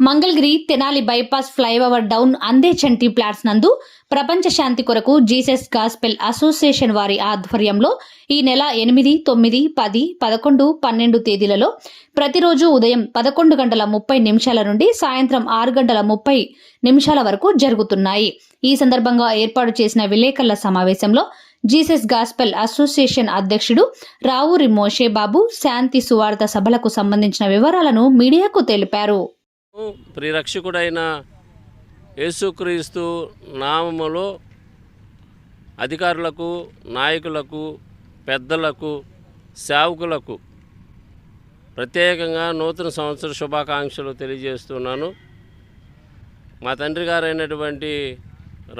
Mangalagiri Tenali bypass flyover down అందేచంటి plots నందు ప్రపంచ శాంతి కొరకు జీసస్ గాస్పెల్ అసోసియేషన్ వారి ఆధ్వర్యంలో ఈ నెల 8, 9, 10, 11, 12 తేదీలలో ప్రతిరోజు ఉదయం 11:30 నుండి సాయంత్రం 6:30 వరకు జరుగుతున్నాయి. ఈ సందర్భంగా ఏర్పాటు చేసిన విలేకరుల సమావేశంలో జీసస్ గాస్పెల్ అసోసియేషన్ అధ్యక్షుడు రావూరి మోషే బాబు శాంతి సువార్త సభలకు సంబంధించిన వివరాలను మీడియాకు తెలిపారు. ప్రియరక్షకుడైన యేసుక్రీస్తు నామములో అధికారులకు, నాయకులకు, పెద్దలకు, సేవకులకు ప్రత్యేకంగా నూతన సంవత్సర శుభాకాంక్షలు తెలియజేస్తున్నాను. మా తండ్రి గారైనటువంటి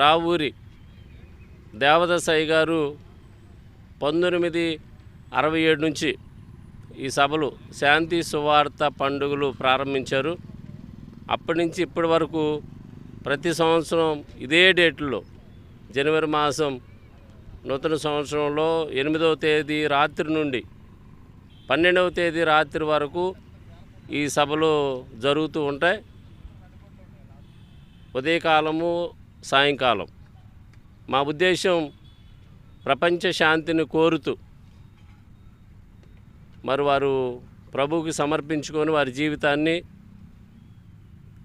రావూరి దేవదాసయ్య గారు 1967 నుంచి ఈ సభలు శాంతి సువార్త పండుగలు ప్రారంభించారు. అప్పటి నుంచి ఇప్పటి వరకు ప్రతి సంవత్సరం ఇదే డేట్లో జనవరి మాసం నూతన సంవత్సరంలో 8వ తేదీ రాత్రి నుండి 12వ తేదీ రాత్రి వరకు ఈ సభలు జరుగుతూ ఉంటాయి. ఉదయకాలము, సాయంకాలం. మా ఉద్దేశం ప్రపంచ శాంతిని కోరుతూ మరి వారు ప్రభువుకి సమర్పించుకొని వారి జీవితాన్ని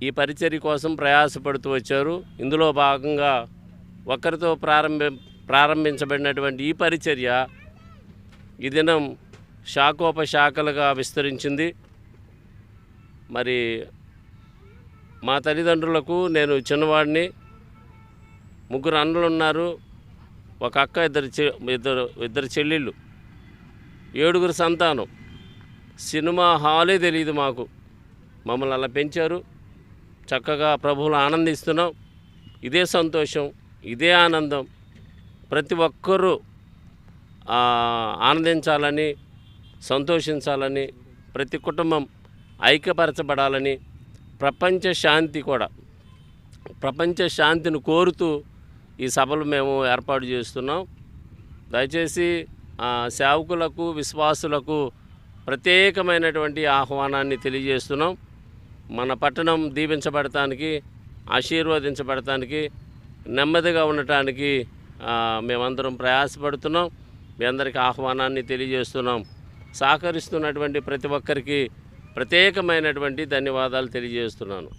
ఈ పరిచర్య కోసం ప్రయాసపడుతూ వచ్చారు. ఇందులో భాగంగా ఒక్కరితో ప్రారంభించబడినటువంటి ఈ పరిచర్య ఈ దినం శాఖోపశాఖలుగా విస్తరించింది. మరి మా తల్లిదండ్రులకు నేను చిన్నవాడిని, 3 అన్నలు ఉన్నారు, ఒక అక్క, ఇద్దరు చెల్లెళ్ళు, 7 సంతానం. సినిమా హాలే తెలియదు మాకు. మమ్మల్ని అలా పెంచారు. చక్కగా ప్రభువులు ఆనందిస్తున్నాం. ఇదే సంతోషం, ఇదే ఆనందం. ప్రతి ఒక్కరూ ఆనందించాలని, సంతోషించాలని, ప్రతి కుటుంబం ఐక్యపరచబడాలని, ప్రపంచ శాంతిని కోరుతూ ఈ సభలు మేము ఏర్పాటు చేస్తున్నాం. దయచేసి సేవకులకు, విశ్వాసులకు ప్రత్యేకమైనటువంటి ఆహ్వానాన్ని తెలియజేస్తున్నాం. మన పట్టణం దీవించబడటానికి, ఆశీర్వదించబడటానికి, నెమ్మదిగా ఉండటానికి మేమందరం ప్రయాసపడుతున్నాం. మీ అందరికీ ఆహ్వానాన్ని తెలియజేస్తున్నాం. సహకరిస్తున్నటువంటి ప్రతి ఒక్కరికి ప్రత్యేకమైనటువంటి ధన్యవాదాలు తెలియజేస్తున్నాను.